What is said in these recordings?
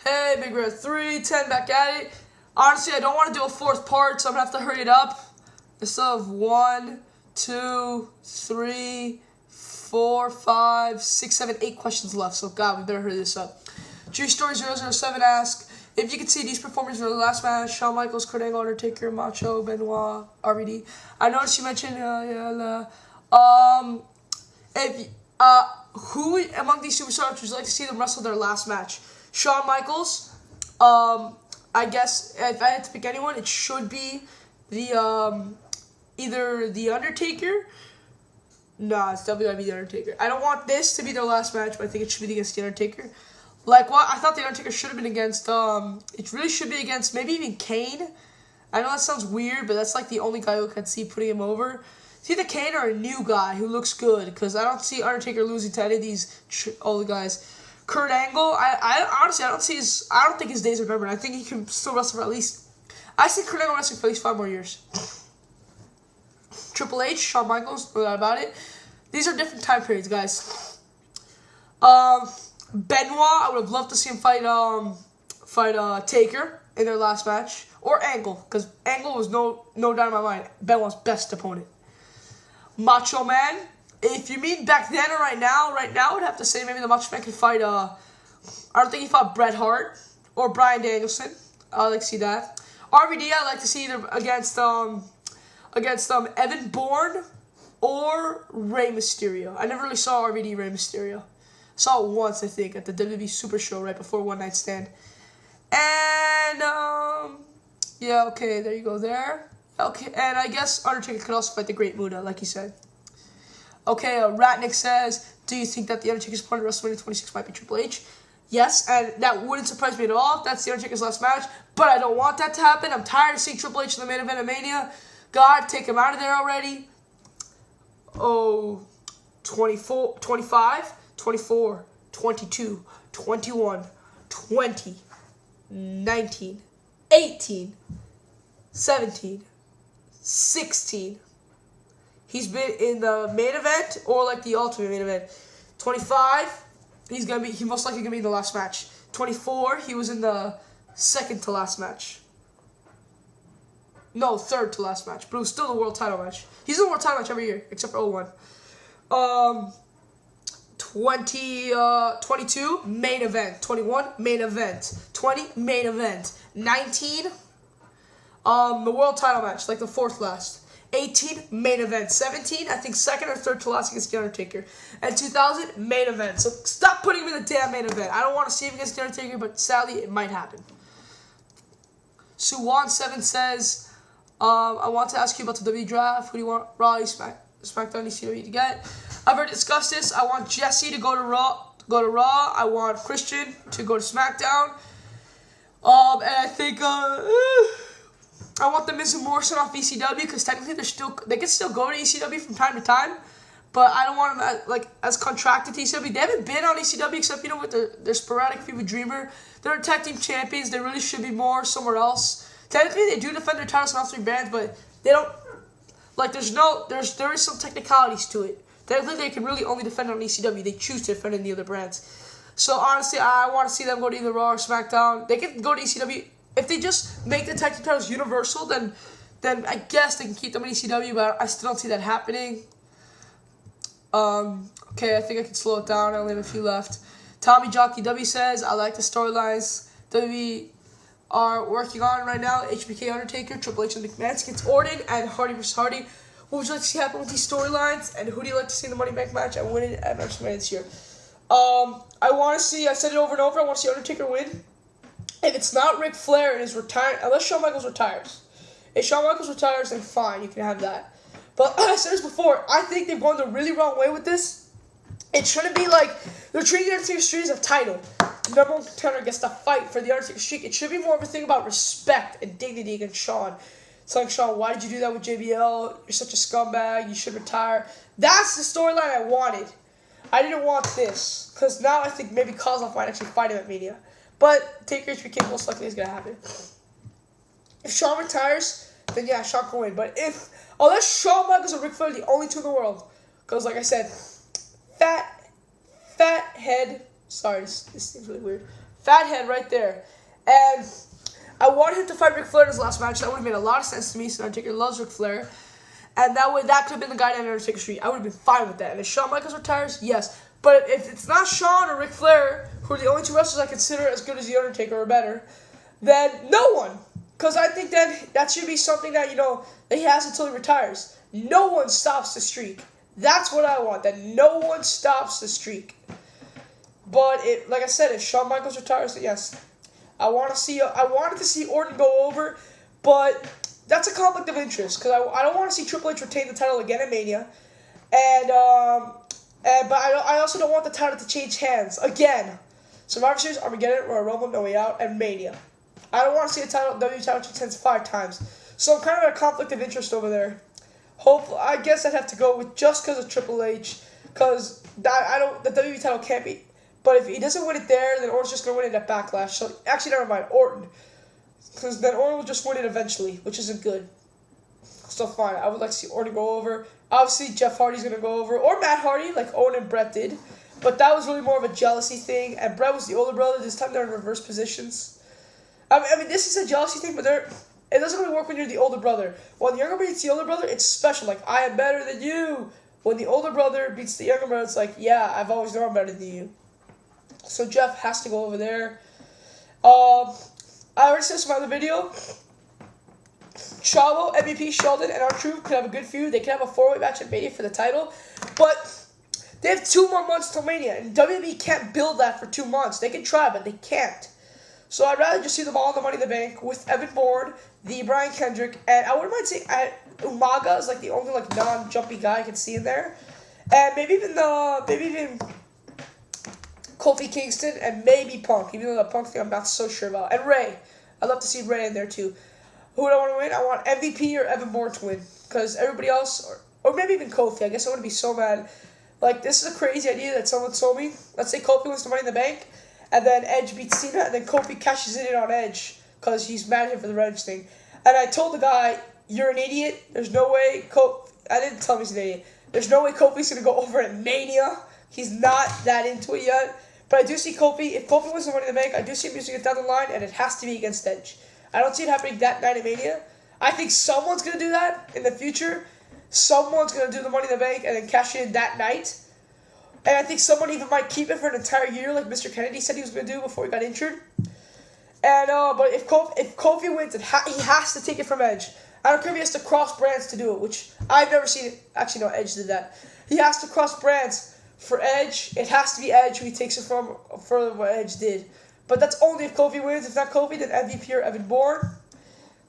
Hey, Bigrat310 back at it. Honestly, I don't want to do a fourth part, so I'm going to have to hurry it up. Instead of 1, 2, 3, 4, 5, 6, 7, 8 questions left. So, God, we better hurry this up. GStory007 asks, if you could see these performers in the last match, Shawn Micheals, Kurt Angle, Undertaker, Macho, Benoit, RVD. I noticed you mentioned, who among these superstars would you like to see them wrestle their last match? Shawn Micheals. I guess if I had to pick anyone, it should be the either the Undertaker. No, it's WWE the Undertaker. I don't want this to be their last match, but I think it should be against the Undertaker. Like what? I thought the Undertaker should have been against. It really should be against maybe even Kane. I know that sounds weird, but that's like the only guy who could see putting him over. It's either Kane or a new guy who looks good, because I don't see Undertaker losing to any of these old guys. Kurt Angle, I honestly, I don't think his days are numbered. I think he can still wrestle for at least, I see Kurt Angle wrestling for at least 5 more years. Triple H, Shawn Micheals, no doubt about it. These are different time periods, guys. Benoit, I would have loved to see him fight Taker in their last match, or Angle, because Angle was no doubt in my mind Benoit's best opponent. Macho Man, if you mean back then or right now, I would have to say maybe the Macho Man could fight, I don't think he fought Bret Hart or Bryan Danielson. I'd like to see that. RVD, I'd like to see either against Evan Bourne or Rey Mysterio. I never really saw RVD Rey Mysterio. Saw it once, I think, at the WWE Super Show right before One Night Stand. And, yeah, okay, there you go there. Okay, and I guess Undertaker could also fight the Great Muta, like he said. Okay, Ratnick says, do you think that the Undertaker's opponent at WrestleMania 26 might be Triple H? Yes, and that wouldn't surprise me at all if that's the Undertaker's last match, but I don't want that to happen. I'm tired of seeing Triple H in the main event of Mania. God, take him out of there already. Oh, 24, 25, 24, 22, 21, 20, 19, 18, 17, 16. He's been in the main event or like the ultimate main event. 25, he's most likely gonna be in the last match. 24, he was in the second to last match. No, third to last match, but it was still the world title match. He's in the world title match every year, except for 01. 22, main event. 21, main event. 20, main event. 19, the world title match, like the fourth last. 18, main event. 17, I think second or third to last against The Undertaker. And 2000, main event. So stop putting him in the damn main event. I don't want to see him against The Undertaker, but sadly, it might happen. Suwan7 says, I want to ask you about the WWE Draft. Who do you want Raw, SmackDown, ECW to get? I've already discussed this. I want Jesse to go to Raw. I want Christian to go to SmackDown. And I think I want the Miz and Morrison off ECW because technically they can still go to ECW from time to time, but I don't want them as contracted to ECW. They haven't been on ECW except with their sporadic feud with Dreamer. They're tag team champions. They really should be more somewhere else. Technically, they do defend their titles on all 3 brands, but they don't there is some technicalities to it. Technically, they can really only defend on ECW. They choose to defend in the other brands. So honestly, I want to see them go to either Raw or SmackDown. They can go to ECW. If they just make the tag team titles universal, then I guess they can keep them in ECW, but I still don't see that happening. Okay, I think I can slow it down. I only have a few left. TimmyJockDW says, I like the storylines WWE are working on right now. HBK Undertaker, Triple H and McMahons against Orton, and Hardy vs. Hardy. What would you like to see happen with these storylines? And who do you like to see in the Money Bank match and win it at WrestleMania this year? I want to see, I said it over and over, I want to see Undertaker win. If it's not Ric Flair and is retired, unless Shawn Micheals retires. If Shawn Micheals retires, then fine, you can have that. But I said this before, I think they've gone the really wrong way with this. It shouldn't be like, they're treating the Undertaker streak as a title. The number 1 contender gets to fight for the Undertaker streak. It should be more of a thing about respect and dignity against Shawn. It's like, Shawn, why did you do that with JBL? You're such a scumbag. You should retire. That's the storyline I wanted. I didn't want this. Because now I think maybe Kozlov might actually fight him at Mania. But Taker HBK most likely is going to happen. If Shawn retires, then yeah, Shawn can win. But unless Shawn Michaels and Ric Flair are the only 2 in the world. Because like I said, fat head. Sorry, this seems really weird. Fathead right there. And I wanted him to fight Ric Flair in his last match. That would have made a lot of sense to me, so Undertaker loves Ric Flair. And that could have been the guy to end Undertaker Street. I would have been fine with that. And if Shawn Michaels retires, yes. But if it's not Shawn or Ric Flair, who are the only two wrestlers I consider as good as The Undertaker or better, then no one. Because I think that should be something that, that he has until he retires. No one stops the streak. That's what I want, that no one stops the streak. But, like I said, if Shawn Michaels retires, yes. I wanted to see Orton go over, but that's a conflict of interest because I don't want to see Triple H retain the title again at Mania, but I also don't want the title to change hands again. Survivor Series, Armageddon, Royal Rumble, No Way Out, and Mania. I don't want to see the WWE title change hands 5 times. So I'm kind of at a conflict of interest over there. Hopefully, I guess I'd have to go with just because of Triple H, because the WWE title can't be. But if he doesn't win it there, then Orton's just going to win it at Backlash. So, actually, never mind, Orton. Because then Orton will just win it eventually, which isn't good. So, fine. I would like to see Orton go over. Obviously, Jeff Hardy's going to go over. Or Matt Hardy, like Owen and Brett did. But that was really more of a jealousy thing. And Brett was the older brother. This time they're in reverse positions. I mean, this is a jealousy thing, but it doesn't really work when you're the older brother. When the younger brother beats the older brother, it's special. Like, I am better than you. When the older brother beats the younger brother, it's like, yeah, I've always known I'm better than you. So Jeff has to go over there. I already said this in my other video. Chavo, MVP, Sheldon, and R-Truth could have a good feud. They could have a 4-way match at Mania for the title. But they have 2 more months till Mania. And WWE can't build that for 2 months. They can try, but they can't. So I'd rather just see them all in the Money in the Bank with Evan Bourne, the Brian Kendrick, and I wouldn't mind seeing Umaga is like the only like non-jumpy guy I can see in there. And maybe even Kofi Kingston, and maybe Punk, even though the Punk thing I'm not so sure about. And Ray. I'd love to see Ray in there, too. Who would I want to win? I want MVP or Evan Bourne to win. Because everybody else, or maybe even Kofi. I guess I wouldn't be so mad. Like, this is a crazy idea that someone told me. Let's say Kofi wins the Money in the Bank, and then Edge beats Cena, and then Kofi cashes it in on Edge, because he's mad at him for the Revenge thing. And I told the guy, you're an idiot. There's no way I didn't tell him he's an idiot. There's no way Kofi's going to go over at Mania. He's not that into it yet. But I do see Kofi, if Kofi wins the Money in the Bank, I do see him using it down the line, and it has to be against Edge. I don't see it happening that night at Mania. I think someone's going to do that in the future. Someone's going to do the Money in the Bank and then cash it in that night. And I think someone even might keep it for an entire year, like Mr. Kennedy said he was going to do before he got injured. And but if Kofi wins, he has to take it from Edge. I don't care if he has to cross brands to do it, which I've never seen it. Actually, no, Edge did that. He has to cross brands. For Edge, it has to be Edge who he takes it from for what Edge did. But that's only if Kofi wins. If not Kofi, then MVP or Evan Bourne.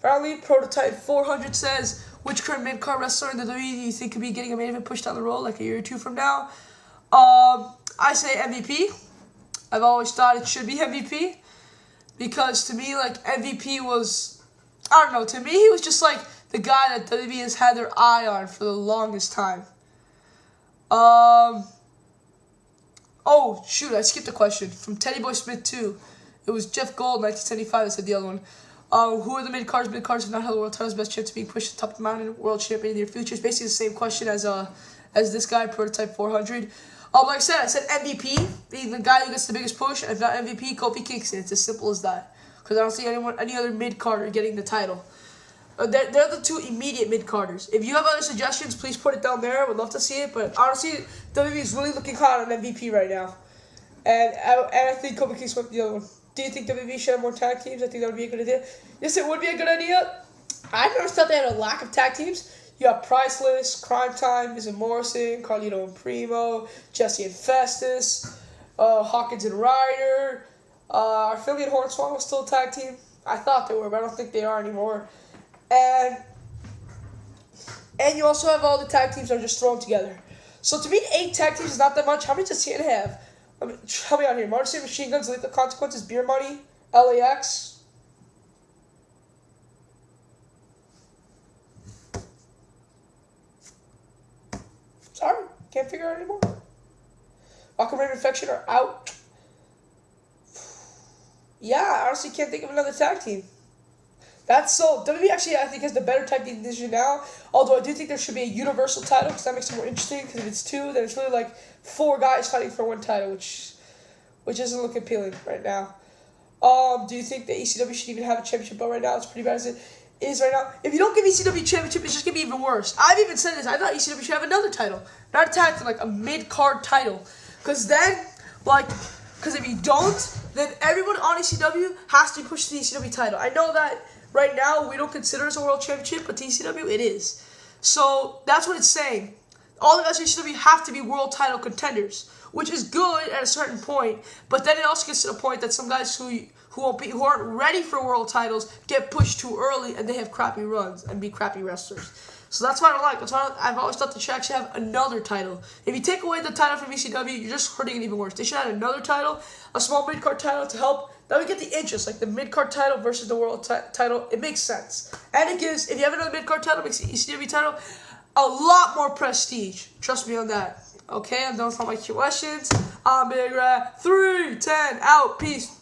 Finally, Prototype 400 says, which current mid-card wrestler in the WWE do you think could be getting a main event pushed down the road like a year or 2 from now? I say MVP. I've always thought it should be MVP. Because to me, like, MVP was, I don't know, to me he was just like the guy that WWE has had their eye on for the longest time. Oh, shoot, I skipped a question. From Teddy Boy Smith, too. It was Jeff Gold, 1975, that said the other one. Who are the mid-carders? Mid-carders have not held the world titles. Best chance of being pushed to the top of the mountain. World champion in the near future. It's basically the same question as this guy, Prototype 400. Like I said MVP, being the guy who gets the biggest push. And if not MVP, Kofi Kingston. It's as simple as that. Because I don't see any other mid-carder getting the title. They're the 2 immediate mid-carders. If you have other suggestions, please put it down there. I would love to see it. But honestly, WWE is really looking hot on MVP right now. And I think Kofi Kingston went the other one. Do you think WWE should have more tag teams? I think that would be a good idea. Yes, it would be a good idea. I never thought they had a lack of tag teams. You have Priceless, Crime Time, Miz and Morrison, Carlito and Primo, Jesse and Festus, Hawkins and Ryder. Our Philly and Hornswoggle was still a tag team. I thought they were, but I don't think they are anymore. And you also have all the tag teams that are just thrown together. So to me, 8 tag teams is not that much. How many does Cena have? I mean, help me out here. Martin Machine Guns, Lethal Consequences, Beer Money, LAX. Sorry, can't figure out anymore. Aquaman Infection are out. Yeah, I honestly can't think of another tag team. That's so. WWE actually, I think, has the better tag team division now. Although I do think there should be a universal title because that makes it more interesting. Because if it's 2, then it's really like 4 guys fighting for 1 title, which doesn't look appealing right now. Do you think that ECW should even have a championship belt right now? It's pretty bad as it is right now. If you don't give ECW championship, it's just going to be even worse. I've even said this. I thought ECW should have another title. Not a tag team, like a mid-card title. Because then, because if you don't, then everyone on ECW has to be pushed to the ECW title. I know that right now we don't consider it a world championship, but to ECW it is. So that's what it's saying. All the guys in ECW have to be world title contenders, which is good at a certain point. But then it also gets to the point that some guys who aren't ready for world titles get pushed too early and they have crappy runs and be crappy wrestlers. So that's what I don't like. That's why I've always thought they should actually have another title. If you take away the title from ECW, you're just hurting it even worse. They should have another title, a small mid-card title to help. That would get the interest, like the mid-card title versus the world title. It makes sense. And it gives, if you have another mid-card title, it makes the ECW title a lot more prestige. Trust me on that. Okay, I'm done with all my questions. I'm Bigrat310 out. Peace.